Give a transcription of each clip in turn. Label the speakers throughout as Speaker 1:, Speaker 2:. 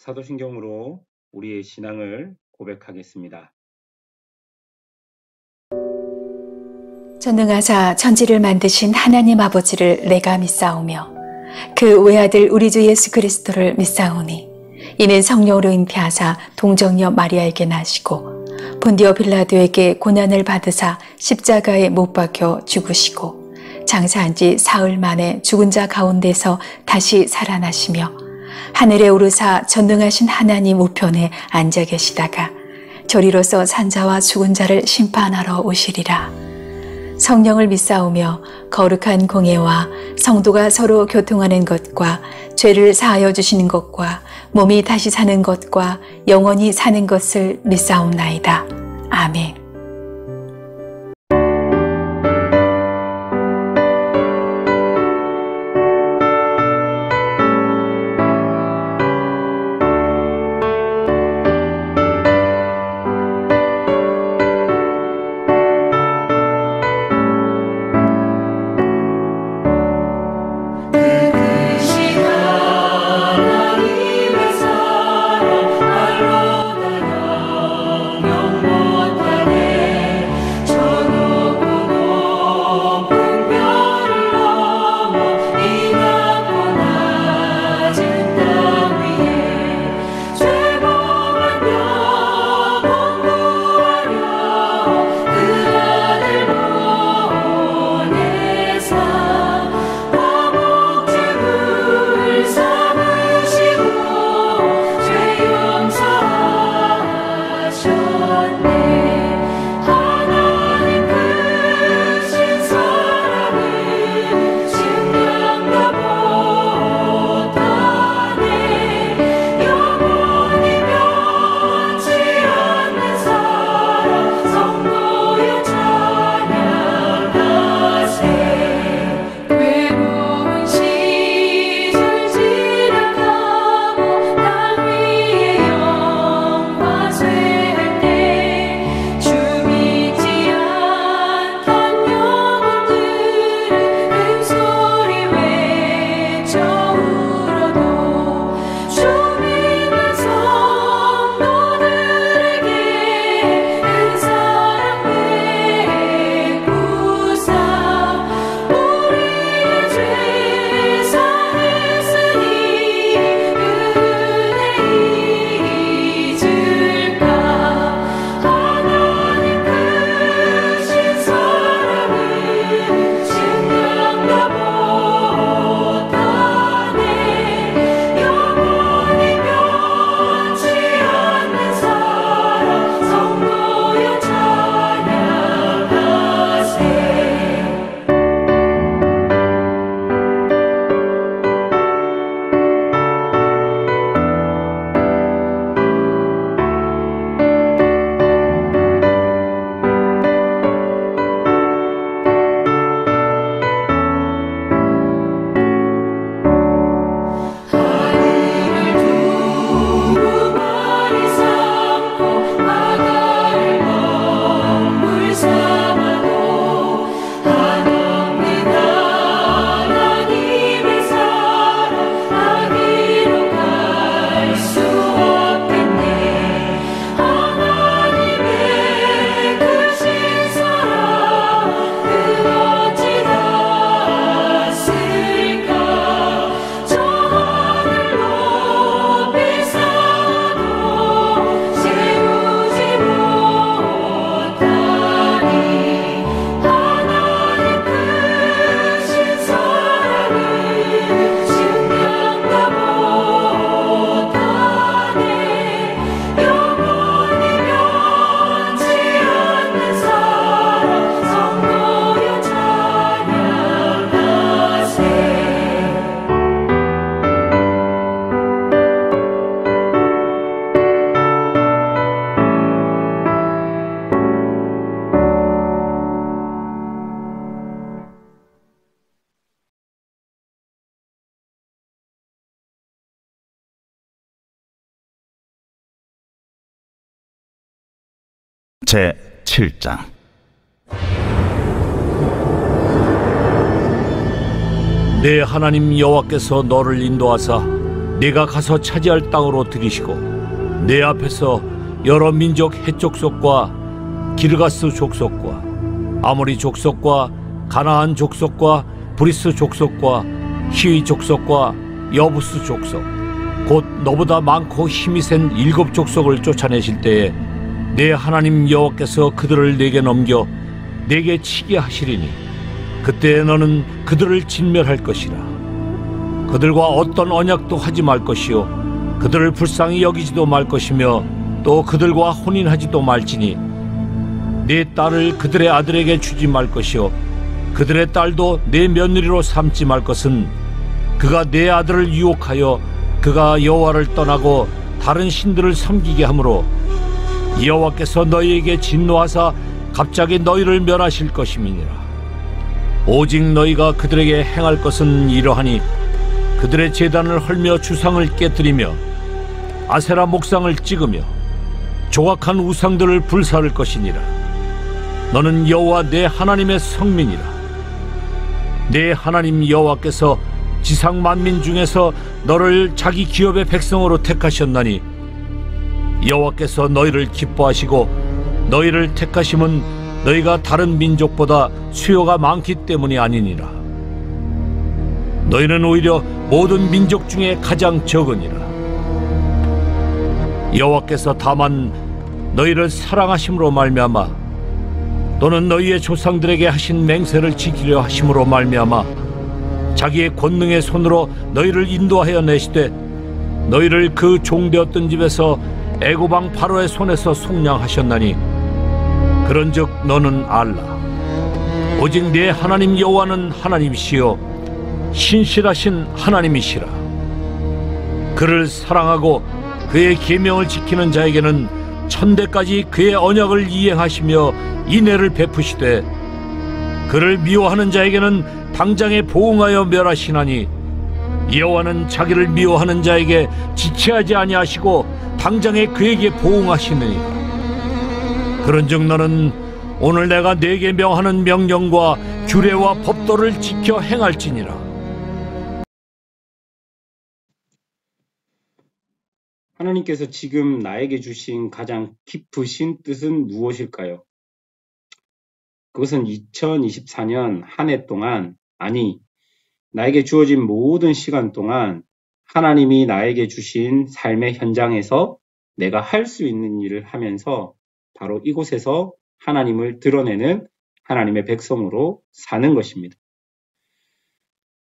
Speaker 1: 사도신경으로 우리의 신앙을 고백하겠습니다.
Speaker 2: 전능하사 천지를 만드신 하나님 아버지를 내가 믿사오며 그 외아들 우리 주 예수 그리스도를 믿사오니 이는 성령으로 잉태하사 동정녀 마리아에게 나시고 본디오 빌라도에게 고난을 받으사 십자가에 못 박혀 죽으시고 장사한 지 사흘 만에 죽은 자 가운데서 다시 살아나시며 하늘에 오르사 전능하신 하나님 우편에 앉아 계시다가 저리로서 산자와 죽은 자를 심판하러 오시리라. 성령을 믿사오며 거룩한 공예와 성도가 서로 교통하는 것과 죄를 사하여 주시는 것과 몸이 다시 사는 것과 영원히 사는 것을 믿사옵나이다. 아멘.
Speaker 3: 제7장.
Speaker 4: 내 하나님 여호와께서 너를 인도하사
Speaker 3: 네가 가서 차지할 땅으로 들이시고 내 앞에서 여러 민족 헷 족속과 기르가스 족속과 아모리 족속과 가나안 족속과 브리스 족속과 히위 족속과 여부스 족속 곧 너보다 많고 힘이 센 7 족속을 쫓아내실 때에 내 하나님 여호와께서 그들을 내게 넘겨 내게 치게 하시리니 그때 너는 그들을 진멸할 것이라. 그들과 어떤 언약도 하지 말 것이요 그들을 불쌍히 여기지도 말 것이며 또 그들과 혼인하지도 말지니 네 딸을 그들의 아들에게 주지 말 것이요 그들의 딸도 내 며느리로 삼지 말 것은 그가 내 아들을 유혹하여 그가 여호와를 떠나고 다른 신들을 섬기게 하므로 여호와께서 너희에게 진노하사 갑자기 너희를 멸하실 것임이니라. 오직 너희가 그들에게 행할 것은 이러하니 그들의 제단을 헐며 주상을 깨뜨리며 아세라 목상을 찍으며 조각한 우상들을 불사를 것이니라. 너는 여호와 내 하나님의 성민이라. 내 하나님 여호와께서 지상 만민 중에서 너를 자기 기업의 백성으로 택하셨나니 여호와께서 너희를 기뻐하시고 너희를 택하심은 너희가 다른 민족보다 수요가 많기 때문이 아니니라. 너희는 오히려 모든 민족 중에 가장 적으니라. 여호와께서 다만 너희를 사랑하심으로 말미암아 또는 너희의 조상들에게 하신 맹세를 지키려 하심으로 말미암아 자기의 권능의 손으로 너희를 인도하여 내시되 너희를 그 종되었던 집에서 애굽 왕 바로의 손에서 속량하셨나니 그런즉 너는 알라. 오직 네 하나님 여호와는 하나님이시요 신실하신 하나님이시라. 그를 사랑하고 그의 계명을 지키는 자에게는 천대까지 그의 언약을 이행하시며 인애를 베푸시되 그를 미워하는 자에게는 당장에 보응하여 멸하시나니 여호와는 자기를 미워하는 자에게 지체하지 아니하시고 당장에 그에게 보응하시느니 그런즉 너는 오늘 내가 네게 명하는 명령과 규례와 법도를 지켜 행할지니라.
Speaker 1: 하나님께서 지금 나에게 주신 가장 깊으신 뜻은 무엇일까요? 그것은 2024년 한 해 동안, 아니 나에게 주어진 모든 시간 동안 하나님이 나에게 주신 삶의 현장에서 내가 할 수 있는 일을 하면서 바로 이곳에서 하나님을 드러내는 하나님의 백성으로 사는 것입니다.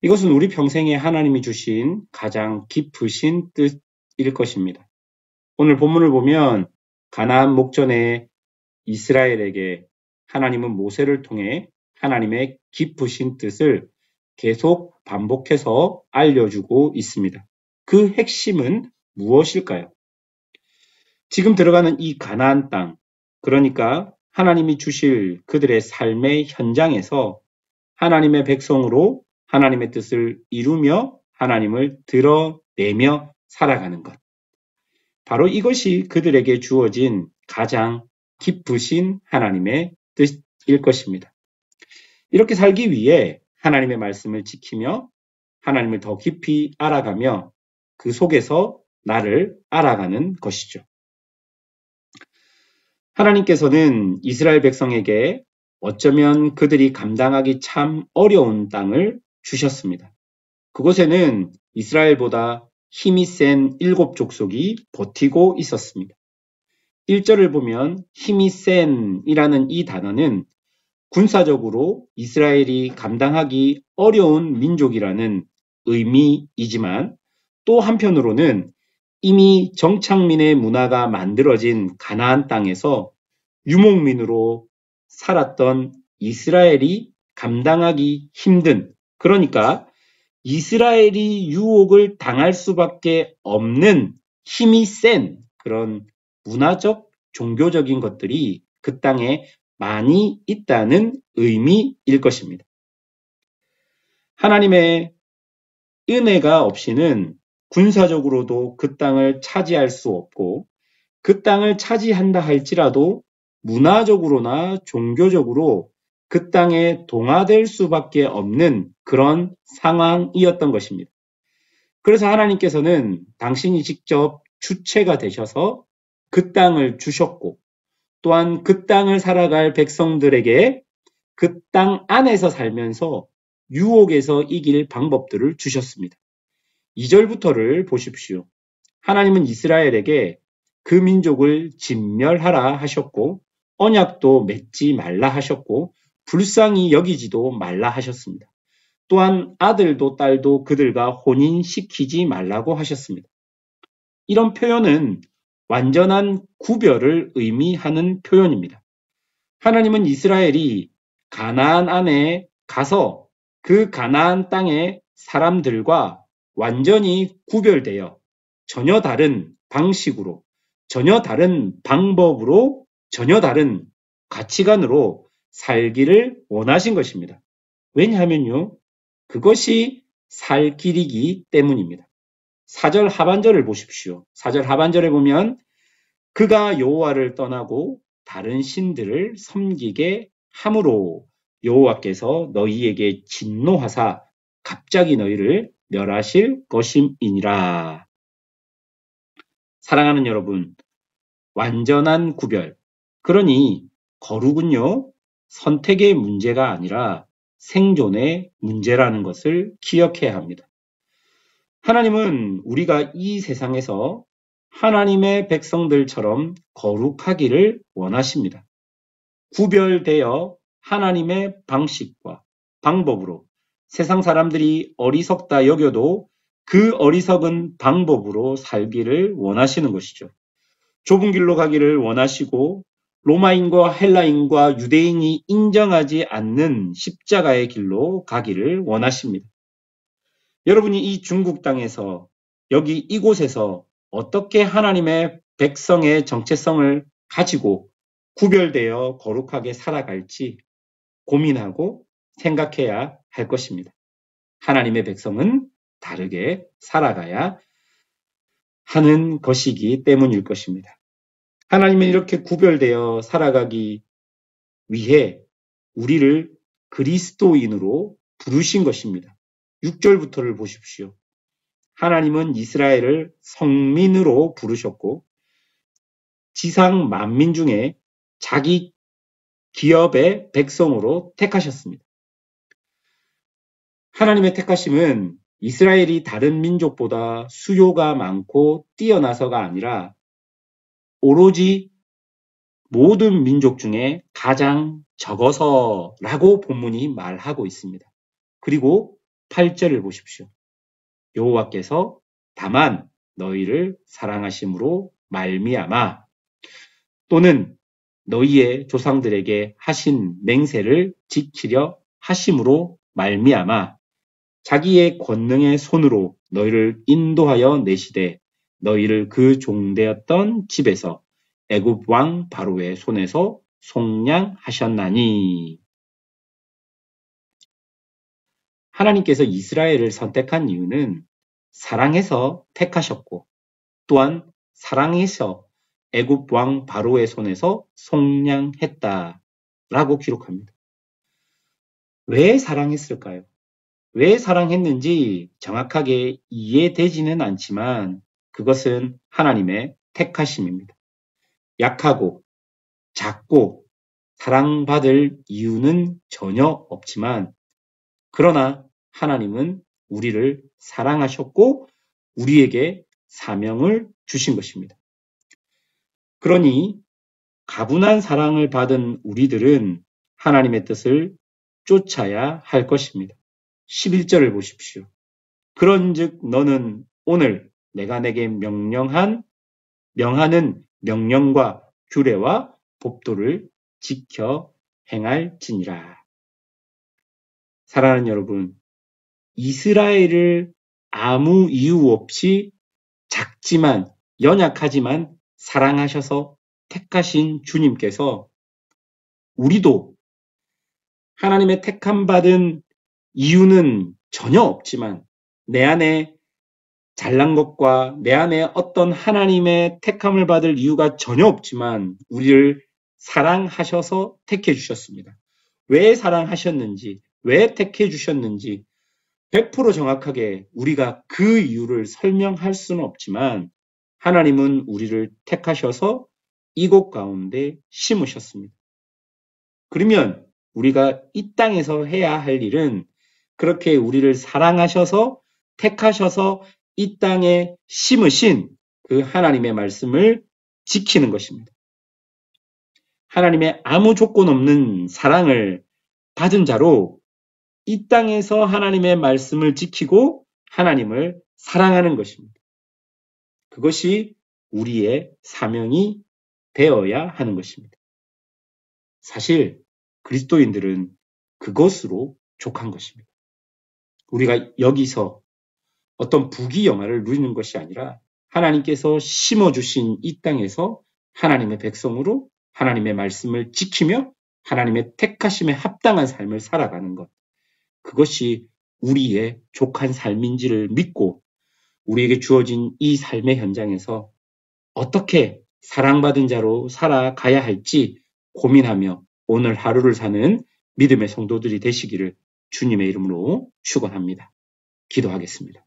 Speaker 1: 이것은 우리 평생에 하나님이 주신 가장 깊으신 뜻일 것입니다. 오늘 본문을 보면 가나안 목전의 이스라엘에게 하나님은 모세를 통해 하나님의 깊으신 뜻을 계속 반복해서 알려주고 있습니다. 그 핵심은 무엇일까요? 지금 들어가는 이 가나안 땅, 그러니까 하나님이 주실 그들의 삶의 현장에서 하나님의 백성으로 하나님의 뜻을 이루며 하나님을 드러내며 살아가는 것. 바로 이것이 그들에게 주어진 가장 깊으신 하나님의 뜻일 것입니다. 이렇게 살기 위해 하나님의 말씀을 지키며 하나님을 더 깊이 알아가며 그 속에서 나를 알아가는 것이죠. 하나님께서는 이스라엘 백성에게 어쩌면 그들이 감당하기 참 어려운 땅을 주셨습니다. 그곳에는 이스라엘보다 힘이 센 7 족속이 버티고 있었습니다. 1절을 보면 힘이 센이라는 이 단어는 군사적으로 이스라엘이 감당하기 어려운 민족이라는 의미이지만 또 한편으로는 이미 정착민의 문화가 만들어진 가나안 땅에서 유목민으로 살았던 이스라엘이 감당하기 힘든, 그러니까 이스라엘이 유혹을 당할 수밖에 없는 힘이 센 그런 문화적, 종교적인 것들이 그 땅에 많이 있다는 의미일 것입니다. 하나님의 은혜가 없이는 군사적으로도 그 땅을 차지할 수 없고 그 땅을 차지한다 할지라도 문화적으로나 종교적으로 그 땅에 동화될 수밖에 없는 그런 상황이었던 것입니다. 그래서 하나님께서는 당신이 직접 주체가 되셔서 그 땅을 주셨고, 또한 그 땅을 살아갈 백성들에게 그 땅 안에서 살면서 유혹에서 이길 방법들을 주셨습니다. 2절부터를 보십시오. 하나님은 이스라엘에게 그 민족을 진멸하라 하셨고, 언약도 맺지 말라 하셨고, 불쌍히 여기지도 말라 하셨습니다. 또한 아들도 딸도 그들과 혼인시키지 말라고 하셨습니다. 이런 표현은 완전한 구별을 의미하는 표현입니다. 하나님은 이스라엘이 가나안 안에 가서 그 가나안 땅의 사람들과 완전히 구별되어 전혀 다른 방식으로, 전혀 다른 방법으로, 전혀 다른 가치관으로 살기를 원하신 것입니다. 왜냐하면요, 그것이 살 길이기 때문입니다. 4절 하반절을 보십시오. 4절 하반절에 보면 그가 여호와를 떠나고 다른 신들을 섬기게 함으로 여호와께서 너희에게 진노하사 갑자기 너희를 멸하실 것임이니라. 사랑하는 여러분, 완전한 구별, 그러니 거룩은요, 선택의 문제가 아니라 생존의 문제라는 것을 기억해야 합니다. 하나님은 우리가 이 세상에서 하나님의 백성들처럼 거룩하기를 원하십니다. 구별되어 하나님의 방식과 방법으로 세상 사람들이 어리석다 여겨도 그 어리석은 방법으로 살기를 원하시는 것이죠. 좁은 길로 가기를 원하시고 로마인과 헬라인과 유대인이 인정하지 않는 십자가의 길로 가기를 원하십니다. 여러분이 이 중국 땅에서 여기 이곳에서 어떻게 하나님의 백성의 정체성을 가지고 구별되어 거룩하게 살아갈지 고민하고 생각해야 할 것입니다. 하나님의 백성은 다르게 살아가야 하는 것이기 때문일 것입니다. 하나님은 이렇게 구별되어 살아가기 위해 우리를 그리스도인으로 부르신 것입니다. 6절부터를 보십시오. 하나님은 이스라엘을 성민으로 부르셨고 지상 만민 중에 자기 기업의 백성으로 택하셨습니다. 하나님의 택하심은 이스라엘이 다른 민족보다 수요가 많고 뛰어나서가 아니라 오로지 모든 민족 중에 가장 적어서라고 본문이 말하고 있습니다. 그리고 8절을 보십시오. 여호와께서 다만 너희를 사랑하심으로 말미암아 또는 너희의 조상들에게 하신 맹세를 지키려 하심으로 말미암아 자기의 권능의 손으로 너희를 인도하여 내시되 너희를 그 종되었던 집에서 애굽 왕 바로의 손에서 속량하셨나니. 하나님께서 이스라엘을 선택한 이유는 사랑해서 택하셨고 또한 사랑해서 애굽 왕 바로의 손에서 속량했다라고 기록합니다. 왜 사랑했을까요? 왜 사랑했는지 정확하게 이해되지는 않지만 그것은 하나님의 택하심입니다. 약하고 작고 사랑받을 이유는 전혀 없지만 그러나 하나님은 우리를 사랑하셨고 우리에게 사명을 주신 것입니다. 그러니 가분한 사랑을 받은 우리들은 하나님의 뜻을 쫓아야 할 것입니다. 11절을 보십시오. 그런즉 너는 오늘 내가 내게 명하는 명령과 규례와 법도를 지켜 행할지니라. 사랑하는 여러분, 이스라엘을 아무 이유 없이 작지만 연약하지만 사랑하셔서 택하신 주님께서 우리도 하나님의 택함 받은 이유는 전혀 없지만 내 안에 잘난 것과 내 안에 어떤 하나님의 택함을 받을 이유가 전혀 없지만 우리를 사랑하셔서 택해 주셨습니다. 왜 사랑하셨는지, 왜 택해 주셨는지 100% 정확하게 우리가 그 이유를 설명할 수는 없지만 하나님은 우리를 택하셔서 이곳 가운데 심으셨습니다. 그러면 우리가 이 땅에서 해야 할 일은 그렇게 우리를 사랑하셔서 택하셔서 이 땅에 심으신 그 하나님의 말씀을 지키는 것입니다. 하나님의 아무 조건 없는 사랑을 받은 자로 이 땅에서 하나님의 말씀을 지키고 하나님을 사랑하는 것입니다. 그것이 우리의 사명이 되어야 하는 것입니다. 사실 그리스도인들은 그것으로 족한 것입니다. 우리가 여기서 어떤 부귀영화를 누리는 것이 아니라 하나님께서 심어주신 이 땅에서 하나님의 백성으로 하나님의 말씀을 지키며 하나님의 택하심에 합당한 삶을 살아가는 것. 그것이 우리의 족한 삶인지를 믿고 우리에게 주어진 이 삶의 현장에서 어떻게 사랑받은 자로 살아가야 할지 고민하며 오늘 하루를 사는 믿음의 성도들이 되시기를 주님의 이름으로 축원합니다. 기도하겠습니다.